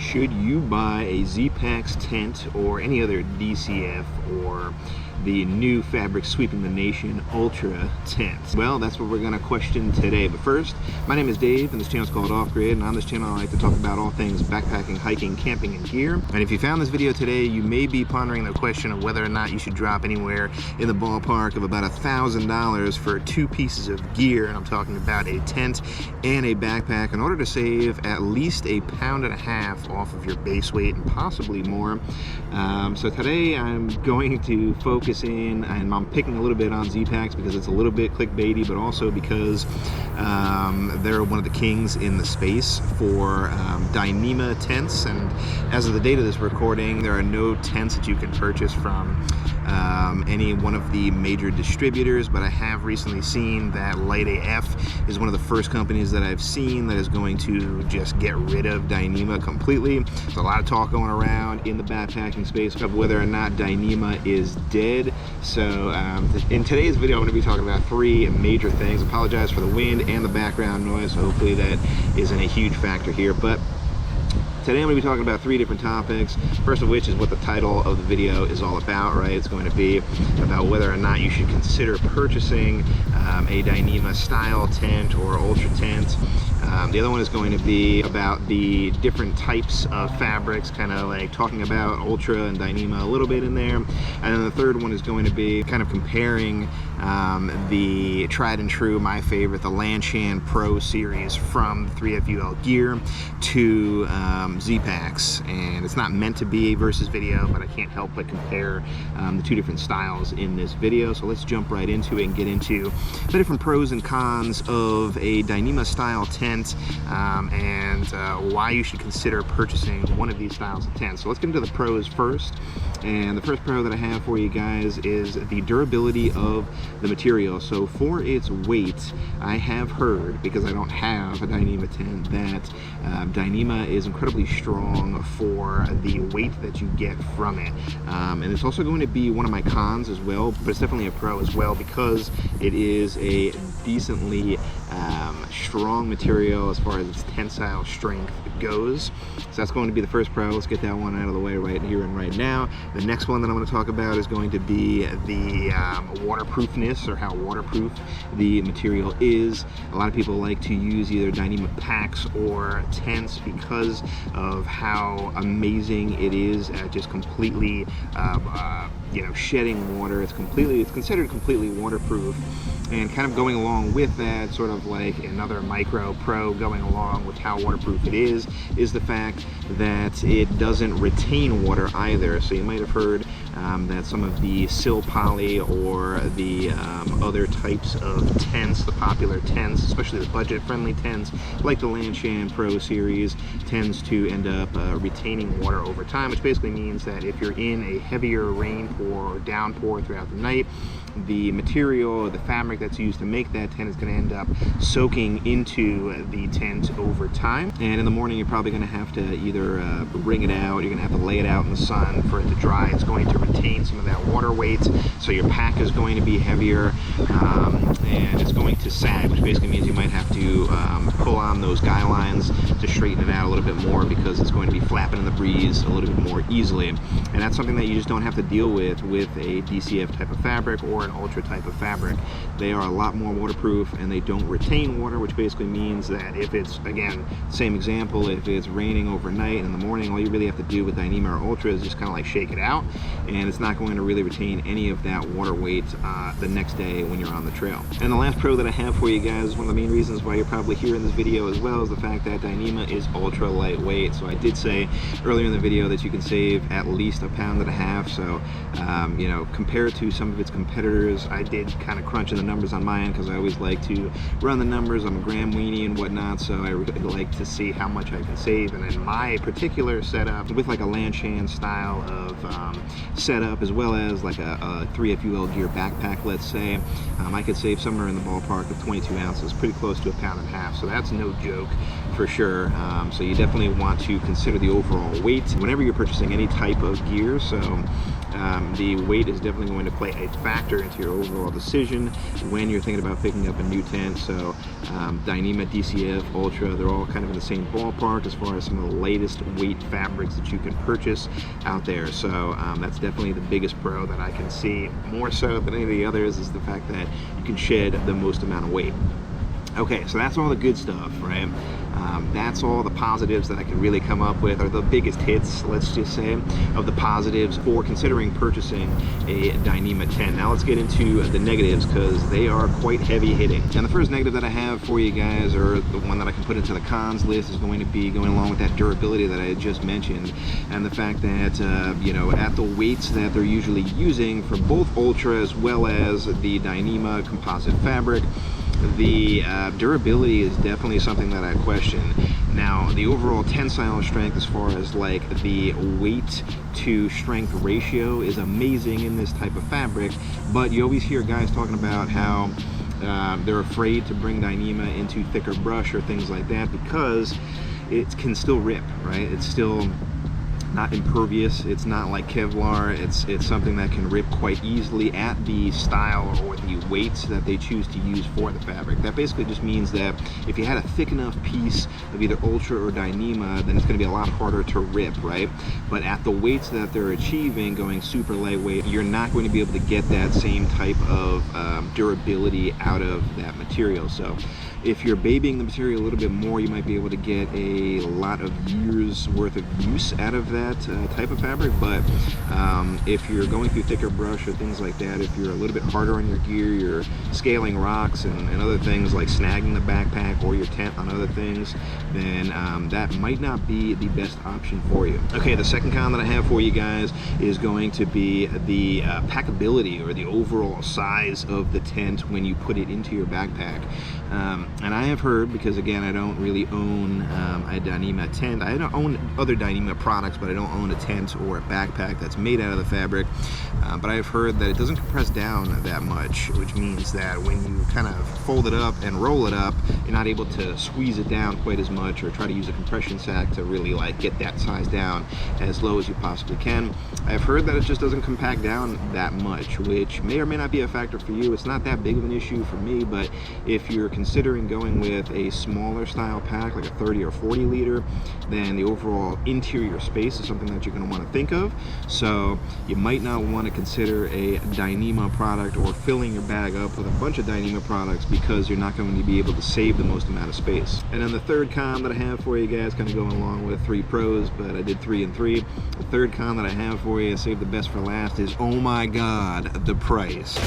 Should you buy a Zpacks tent or any other DCF or the new fabric sweeping the nation Ultra tent? Well, that's what we're going to question today. But first, my name is Dave and this channel is called Off Grid, and on this channel I like to talk about all things backpacking, hiking, camping, and gear. And if you found this video today, you may be pondering the question of whether or not you should drop anywhere in the ballpark of about $1,000 for 2 pieces of gear, and I'm talking about a tent and a backpack, in order to save at least £1.5 pounds off of your base weight and possibly more. So today I'm going to focus in, and I'm picking a little bit on Zpacks because it's a little bit clickbaity, but also because they're one of the kings in the space for Dyneema tents. And as of the date of this recording, there are no tents that you can purchase from any one of the major distributors, but I have recently seen that Light AF is one of the first companies that I've seen that is going to just get rid of Dyneema completely. There's a lot of talk going around in the backpacking space of whether or not Dyneema is dead. So in today's video I'm going to be talking about 3 major things. Apologize for the wind and the background noise, so hopefully that isn't a huge factor here. But today I'm going to be talking about 3 different topics, first of which is what the title of the video is all about, right? It's going to be about whether or not you should consider purchasing a Dyneema style tent or Ultra tent. The other one is going to be about the different types of fabrics, kind of like talking about Ultra and Dyneema a little bit in there. And then the third one is going to be kind of comparing the tried and true, my favorite, the Lanshan Pro series from 3FUL gear to Zpacks. And it's not meant to be a versus video, but I can't help but compare the 2 different styles in this video. So let's jump right into it and get into the different pros and cons of a Dyneema style tent, and why you should consider purchasing one of these styles of tents. So let's get into the pros first. And the first pro that I have for you guys is the durability of the material. So for its weight, I have heard, because I don't have a Dyneema tent, that Dyneema is incredibly strong for the weight that you get from it. And it's also going to be one of my cons as well, but it's definitely a pro as well because it is a decently strong material as far as its tensile strength goes. So that's going to be the first pro. Let's get that one out of the way right here and right now. The next one that I'm going to talk about is going to be the waterproofness, or how waterproof the material is. A lot of people like to use either Dyneema packs or tents because of how amazing it is at just completely shedding water. It's considered completely waterproof. And kind of going along with that, sort of like another micro pro going along with how waterproof it is the fact that it doesn't retain water either. So you might have heard that some of the Sil Poly or the other types of tents, the popular tents, especially the budget-friendly tents, like the Lanshan Pro series, tends to end up retaining water over time, which basically means that if you're in a heavier rainpour or downpour throughout the night, the material, the fabric that's used to make that tent is going to end up soaking into the tent over time. And in the morning, you're probably going to have to either wring it out, you're going to have to lay it out in the sun for it to dry. It's going to retain some of that water weight, so your pack is going to be heavier, and it's going to sag, which basically means you might have to pull on those guy lines to straighten it out a little bit more, because it's going to be flapping in the breeze a little bit more easily. And that's something that you just don't have to deal with a DCF type of fabric or an Ultra type of fabric. They are a lot more waterproof and they don't retain water, which basically means that if it's, again, same example, if it's raining overnight in the morning, all you really have to do with Dyneema or Ultra is just kind of like shake it out, and it's not going to really retain any of that water weight the next day when you're on the trail. And the last pro that I have for you guys, one of the main reasons why you're probably here in this video as well, is the fact that Dyneema is ultra lightweight. So I did say earlier in the video that you can save at least £1.5 pounds. So compared to some of its competitors, I did kind of crunch in the numbers on my end because I always like to run the numbers. I'm a gram weenie and whatnot, so I really like to see how much I can save. And in my particular setup, with like a Lanshan style of setup, as well as like a 3FUL gear backpack, let's say, I could save somewhere in the ballpark of 22 ounces, pretty close to £1.5 pounds. So that's no joke for sure. So you definitely want to consider the overall weight whenever you're purchasing any type of gear. So the weight is definitely going to play a factor into your overall decision when you're thinking about picking up a new tent. So Dyneema, DCF, Ultra, they're all kind of in the same ballpark as far as some of the latest weight fabrics that you can purchase out there. So that's definitely the biggest pro that I can see, more so than any of the others, is the fact that you can shed the most amount of weight. Okay, so that's all the good stuff, right? That's all the positives that I can really come up with, or the biggest hits, let's just say, of the positives for considering purchasing a Dyneema tent. Now let's get into the negatives, because they are quite heavy hitting. And the first negative that I have for you guys, or the one that I can put into the cons list, is going to be going along with that durability that I had just mentioned, and the fact that, you know, at the weights that they're usually using for both Ultra as well as the Dyneema composite fabric, the durability is definitely something that I question. Now, the overall tensile strength, as far as like the weight to strength ratio, is amazing in this type of fabric, but you always hear guys talking about how they're afraid to bring Dyneema into thicker brush or things like that because it can still rip, right? It's still not impervious. It's not like Kevlar. It's something that can rip quite easily at the style or the weights that they choose to use for the fabric. That basically just means that if you had a thick enough piece of either Ultra or Dyneema, then it's going to be a lot harder to rip, right? But at the weights that they're achieving, going super lightweight, you're not going to be able to get that same type of durability out of that material. So if you're babying the material a little bit more, you might be able to get a lot of years worth of use out of that type of fabric. But if you're going through thicker brush or things like that, if you're a little bit harder on your gear, you're scaling rocks and other things like snagging the backpack or your tent on other things, then that might not be the best option for you. Okay, the second con that I have for you guys is going to be the packability, or the overall size of the tent when you put it into your backpack. And I have heard, because again, I don't really own a Dyneema tent. I don't own other Dyneema products, but I don't own a tent or a backpack that's made out of the fabric. But I've heard that it doesn't compress down that much, which means that when you kind of fold it up and roll it up, you're not able to squeeze it down quite as much, or try to use a compression sack to really like get that size down as low as you possibly can. I've heard that it just doesn't compact down that much, which may or may not be a factor for you. It's not that big of an issue for me, but if you're considering going with a smaller style pack, like a 30 or 40 liter, then the overall interior space is something that you're going to want to think of. So you might not want to consider a Dyneema product, or filling your bag up with a bunch of Dyneema products, because you're not going to be able to save the most amount of space. And then the third con that I have for you guys, kind of going along with 3 pros, but I did 3 and 3. The third con that I have for you, save the best for last, is, oh my god, the price.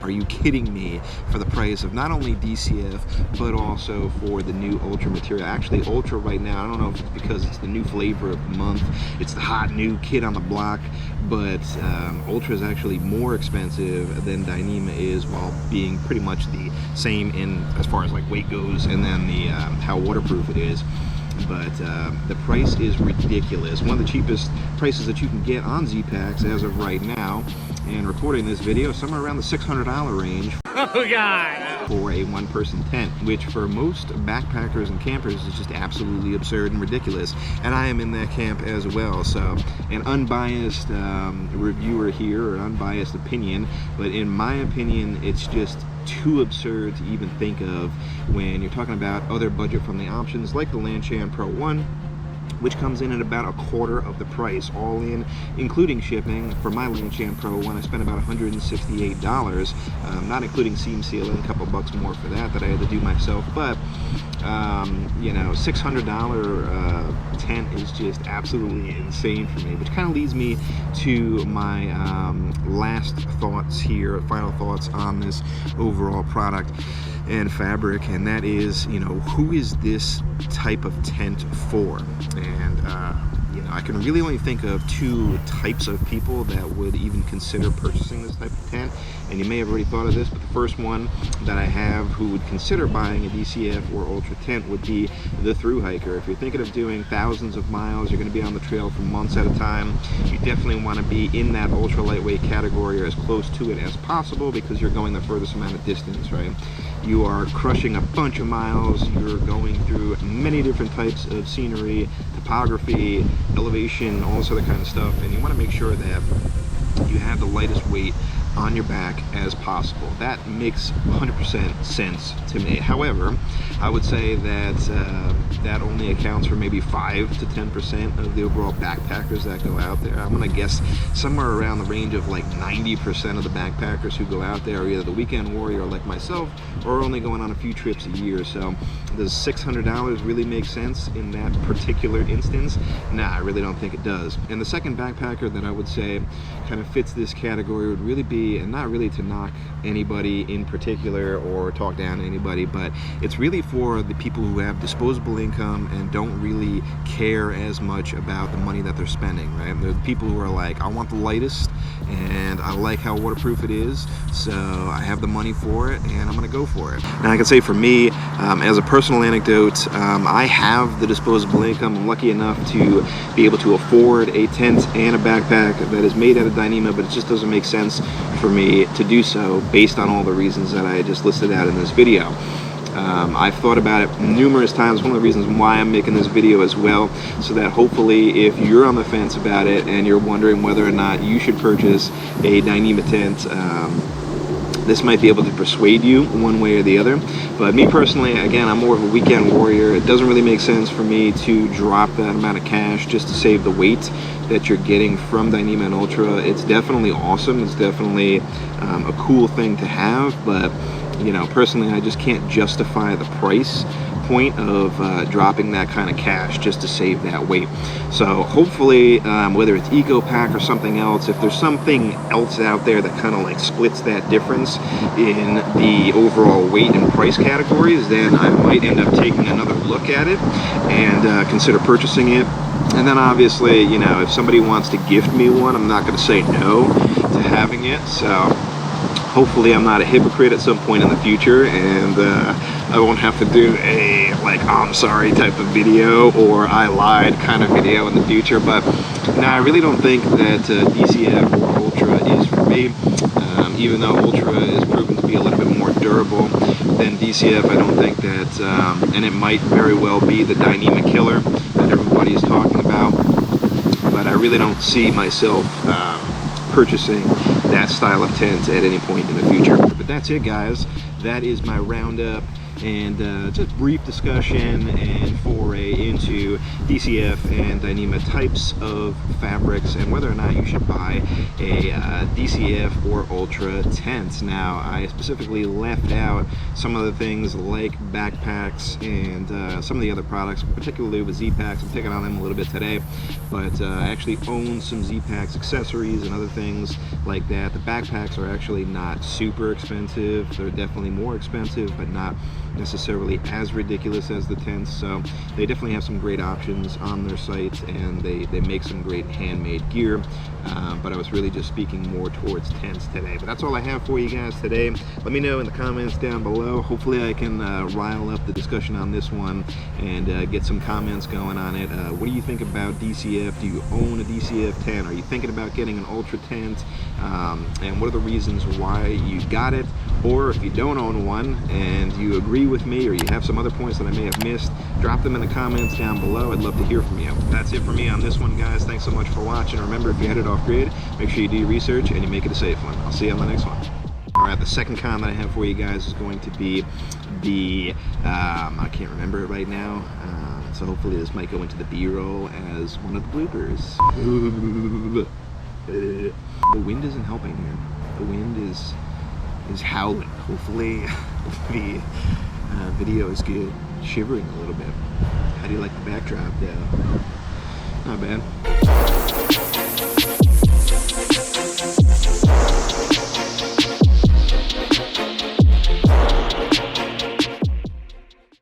Are you kidding me? For the price of not only DCF, but also for the new Ultra material. Actually, Ultra right now, I don't know if it's because it's the new flavor of the month, it's the hot new kid on the block, but Ultra is actually more expensive than Dyneema is, while being pretty much the same in as far as like weight goes, and then the how waterproof it is. But the price is ridiculous. One of the cheapest prices that you can get on Zpacks as of right now, and recording this video, somewhere around the $600 range. Oh God! For a one-person tent, which for most backpackers and campers is just absolutely absurd and ridiculous. And I am in that camp as well. So an unbiased reviewer here, or an unbiased opinion, but in my opinion, it's just too absurd to even think of when you're talking about other budget-friendly options like the Lanchan Pro 1, which comes in at about a quarter of the price, all in, including shipping. For my Lanchan Pro 1, I spent about $168, not including seam sealing, a couple bucks more for that I had to do myself. But you know, $600 tent is just absolutely insane for me, which kind of leads me to my last thoughts here, final thoughts on this overall product and fabric, and that is, you know, who is this type of tent for? And you know, I can really only think of 2 types of people that would even consider purchasing this type of tent, and you may have already thought of this, but the first one that I have who would consider buying a DCF or Ultra tent would be the Thru Hiker. If you're thinking of doing thousands of miles, you're going to be on the trail for months at a time, you definitely want to be in that ultra lightweight category, or as close to it as possible, because you're going the furthest amount of distance, right? you are crushing a bunch of miles, you're going through many different types of scenery, topography, elevation, all this other kind of stuff, and you want to make sure that you have the lightest weight on your back as possible. That makes 100% sense to me. However, I would say that that only accounts for maybe 5 to 10% of the overall backpackers that go out there. I'm gonna guess somewhere around the range of like 90% of the backpackers who go out there are either the weekend warrior like myself, or only going on a few trips a year. So does $600 really make sense in that particular instance? Nah, I really don't think it does. And the second backpacker that I would say kind of fits this category would really be, and not really to knock anybody in particular or talk down to anybody, but it's really for the people who have disposable income and don't really care as much about the money that they're spending, right? They're the people who are like, I want the lightest and I like how waterproof it is, so I have the money for it and I'm gonna go for it. Now I can say for me, as a personal anecdote, I have the disposable income. I'm lucky enough to be able to afford a tent and a backpack that is made out of Dyneema, but it just doesn't make sense for me to do so based on all the reasons that I just listed out in this video. I've thought about it numerous times. One of the reasons why I'm making this video as well, so that hopefully if you're on the fence about it and you're wondering whether or not you should purchase a Dyneema tent, this might be able to persuade you one way or the other. But me personally, again, I'm more of a weekend warrior. It doesn't really make sense for me to drop that amount of cash just to save the weight that you're getting from Dyneema and Ultra. It's definitely awesome. It's definitely a cool thing to have, but you know, personally, I just can't justify the price point of dropping that kind of cash just to save that weight. So hopefully, whether it's EcoPack or something else, if there's something else out there that kind of like splits that difference in the overall weight and price categories, then I might end up taking another look at it and consider purchasing it. And then obviously, you know, if somebody wants to gift me one, I'm not going to say no to having it. So hopefully I'm not a hypocrite at some point in the future, and I won't have to do a like I'm sorry type of video or I lied kind of video in the future. But no, I really don't think that DCF or Ultra is for me. Even though Ultra is proven to be a little bit more durable than DCF, I don't think that, and it might very well be the Dyneema killer that everybody is talking about, but I really don't see myself purchasing that style of tent at any point in the future. But that's it, guys. That is my roundup and just brief discussion and foray into DCF and Dyneema types of fabrics and whether or not you should buy a DCF or Ultra tent. Now, I specifically left out some of the things like backpacks and some of the other products, particularly with Zpacks. I'm picking on them a little bit today, but I actually own some Zpacks accessories and other things like that. The backpacks are actually not super expensive. They're definitely more expensive, but not necessarily as ridiculous as the tents. So they definitely have some great options on their site, and they make some great handmade gear. But I was really just speaking more towards tents today. But that's all I have for you guys today. Let me know in the comments down below. Hopefully I can rile up the discussion on this one and get some comments going on it. What do you think about DCF? Do you own a DCF tent? Are you thinking about getting an Ultra tent? And what are the reasons why you got it? Or if you don't own one and you agree with me, or you have some other points that I may have missed, drop them in the comments down below. I'd love to hear from you. That's it for me on this one, guys. Thanks so much for watching. Remember, if you're headed off grid, make sure you do your research and you make it a safe one. I'll see you on the next one. All right, the second con that I have for you guys is going to be the, I can't remember it right now, so hopefully this might go into the B-roll as one of the bloopers. The wind isn't helping here. The wind is howling. Hopefully the video is good. Shivering a little bit. How do you like the backdrop though? Not bad.